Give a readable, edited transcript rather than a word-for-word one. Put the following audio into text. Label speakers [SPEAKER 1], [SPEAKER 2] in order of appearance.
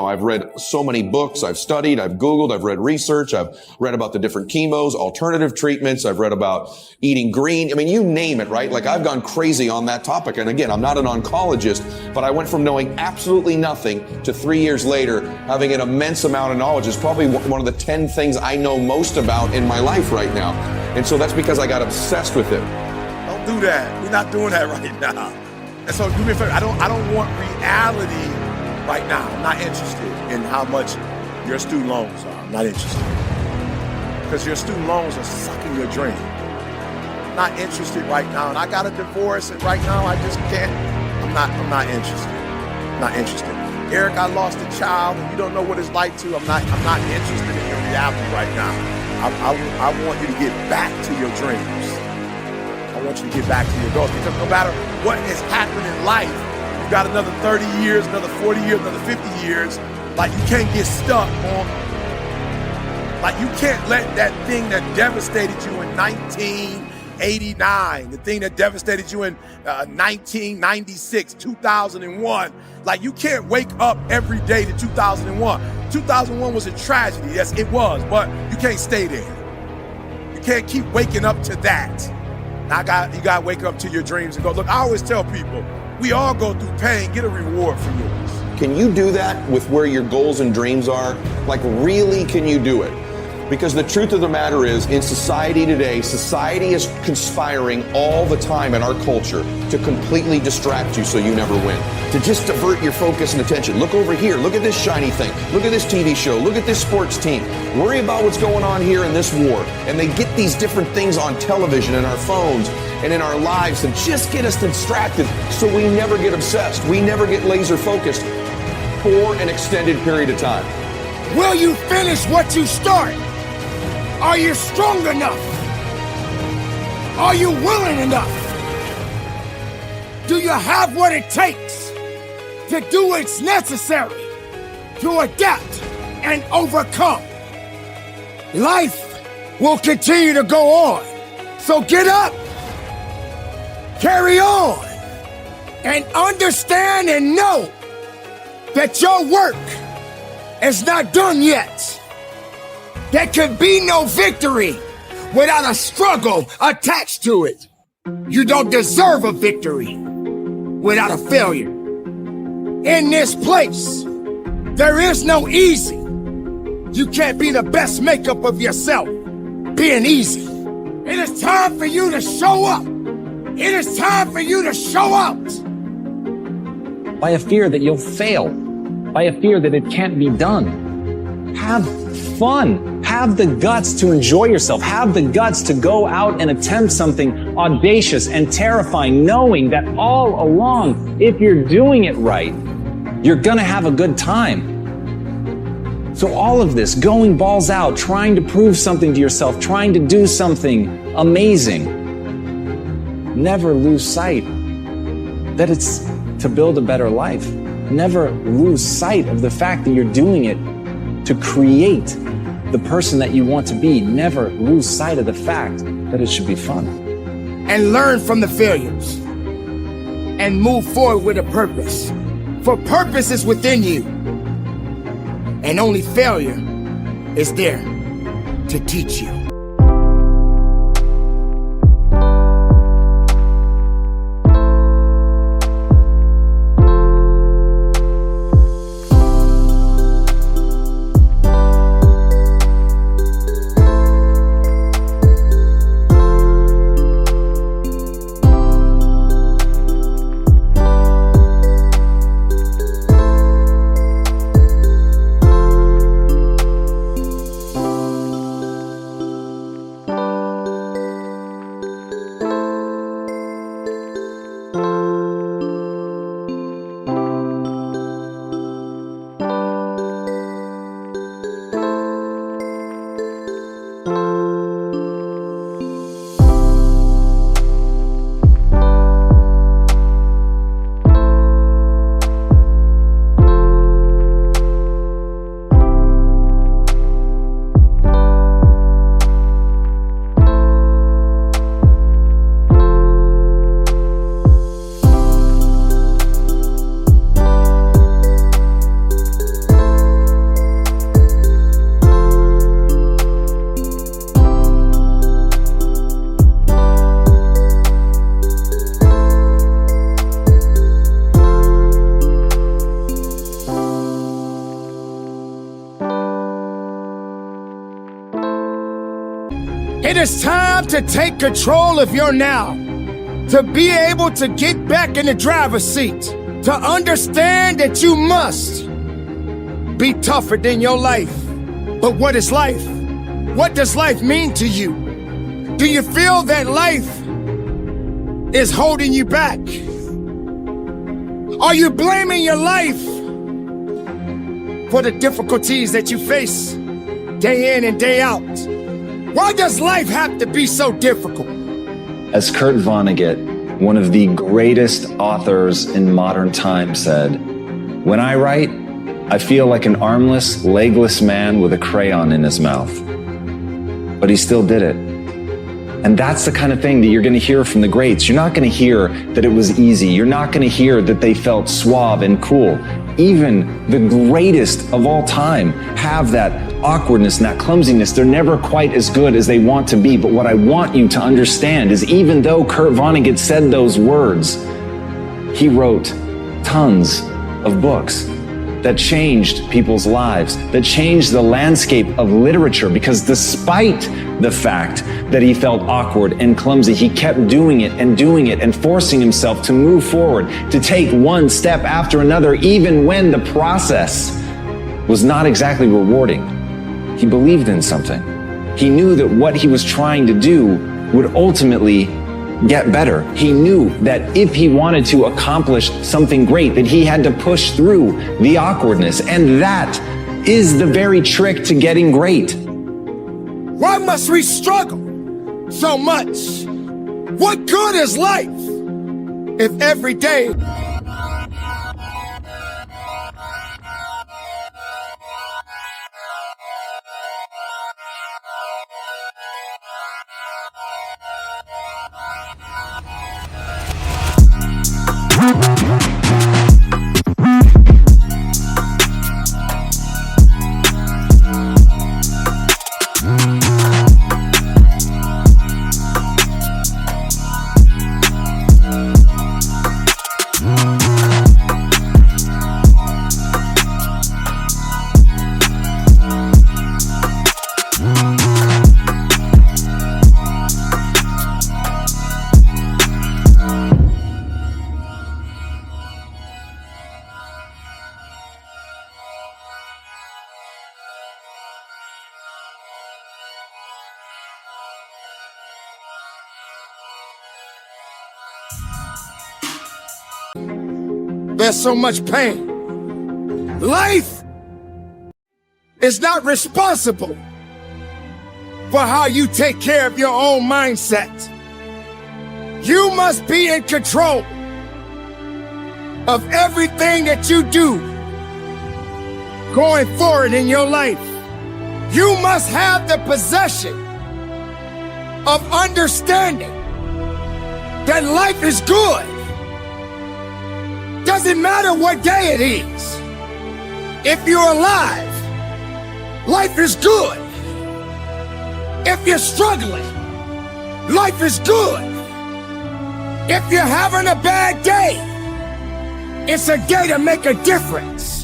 [SPEAKER 1] I've read so many books, I've studied, I've Googled, I've read research, I've read about the different chemos, alternative treatments, I've read about eating green. I mean, you name it, right? Like I've gone crazy on that topic. And again, I'm not an oncologist, but I went from knowing absolutely nothing to 3 years later having an immense amount of knowledge. It's probably one of the 10 things I know most about in my life right now. And so that's because I got obsessed with it.
[SPEAKER 2] Don't do that. We're not doing that right now. And so do me a favor, I don't want reality right now. I'm not interested in how much your student loans are. I'm not interested. Because your student loans are sucking your dream. I'm not interested right now. And I got a divorce, and right now I just can't. I'm not interested. I'm not interested. Eric, I lost a child, and you don't know what it's like to. I'm not interested in your reality right now. I want you to get back to your dreams. I want you to get back to your goals, because no matter what has happened in life, you got another 30 years, another 40 years, another 50 years. Like you can't get stuck on, like you can't let that thing that devastated you in 1989, the thing that devastated you in 1996, 2001, like you can't wake up every day to 2001. 2001 was a tragedy, yes it was, but you can't stay there. You can't keep waking up to that. You gotta wake up to your dreams and go, look, I always tell people, we all go through pain, get a reward for yours.
[SPEAKER 1] Can you do that with where your goals and dreams are? Like really, can you do it? Because the truth of the matter is, in society today, society is conspiring all the time in our culture to completely distract you so you never win. To just divert your focus and attention. Look over here, look at this shiny thing, look at this TV show, look at this sports team. Worry about what's going on here in this war. And they get these different things on television and our phones and in our lives to just get us distracted so we never get obsessed. We never get laser focused for an extended period of time.
[SPEAKER 3] Will you finish what you start? Are you strong enough? Are you willing enough? Do you have what it takes to do what's necessary to adapt and overcome? Life will continue to go on. So get up, carry on, and understand and know that your work is not done yet. There can be no victory without a struggle attached to it. You don't deserve a victory without a failure. In this place, there is no easy. You can't be the best makeup of yourself being easy. It is time for you to show up. It is time for you to show out.
[SPEAKER 4] By a fear that you'll fail, by a fear that it can't be done. Have fun. Have the guts to enjoy yourself. Have the guts to go out and attempt something audacious and terrifying, knowing that all along, if you're doing it right, you're gonna have a good time. So all of this, going balls out, trying to prove something to yourself, trying to do something amazing, never lose sight that it's to build a better life. Never lose sight of the fact that you're doing it to create the person that you want to be. Never lose sight of the fact that it should be fun.
[SPEAKER 3] And learn from the failures and move forward with a purpose. For purpose is within you. And only failure is there to teach you. It is time to take control of your now, to be able to get back in the driver's seat, to understand that you must be tougher than your life. But what is life? What does life mean to you? Do you feel that life is holding you back? Are you blaming your life for the difficulties that you face day in and day out? Why does life have to be so difficult?
[SPEAKER 4] As Kurt Vonnegut, one of the greatest authors in modern times, said, "When I write, I feel like an armless, legless man with a crayon in his mouth." But he still did it. And that's the kind of thing that you're going to hear from the greats. You're not going to hear that it was easy. You're not going to hear that they felt suave and cool. Even the greatest of all time have that awkwardness and that clumsiness. They're never quite as good as they want to be. But what I want you to understand is even though Kurt Vonnegut said those words, he wrote tons of books that changed people's lives, that changed the landscape of literature, because despite the fact that he felt awkward and clumsy, he kept doing it and forcing himself to move forward, to take one step after another, even when the process was not exactly rewarding. He believed in something. He knew that what he was trying to do would ultimately get better. He knew that if he wanted to accomplish something great, that he had to push through the awkwardness. And that is the very trick to getting great.
[SPEAKER 3] Why must we struggle so much? What good is life if every day there's so much pain? Life is not responsible for how you take care of your own mindset. You must be in control of everything that you do going forward in your life. You must have the possession of understanding that life is good. Doesn't matter what day it is. If you're alive, life is good. If you're struggling, life is good. If you're having a bad day, it's a day to make a difference.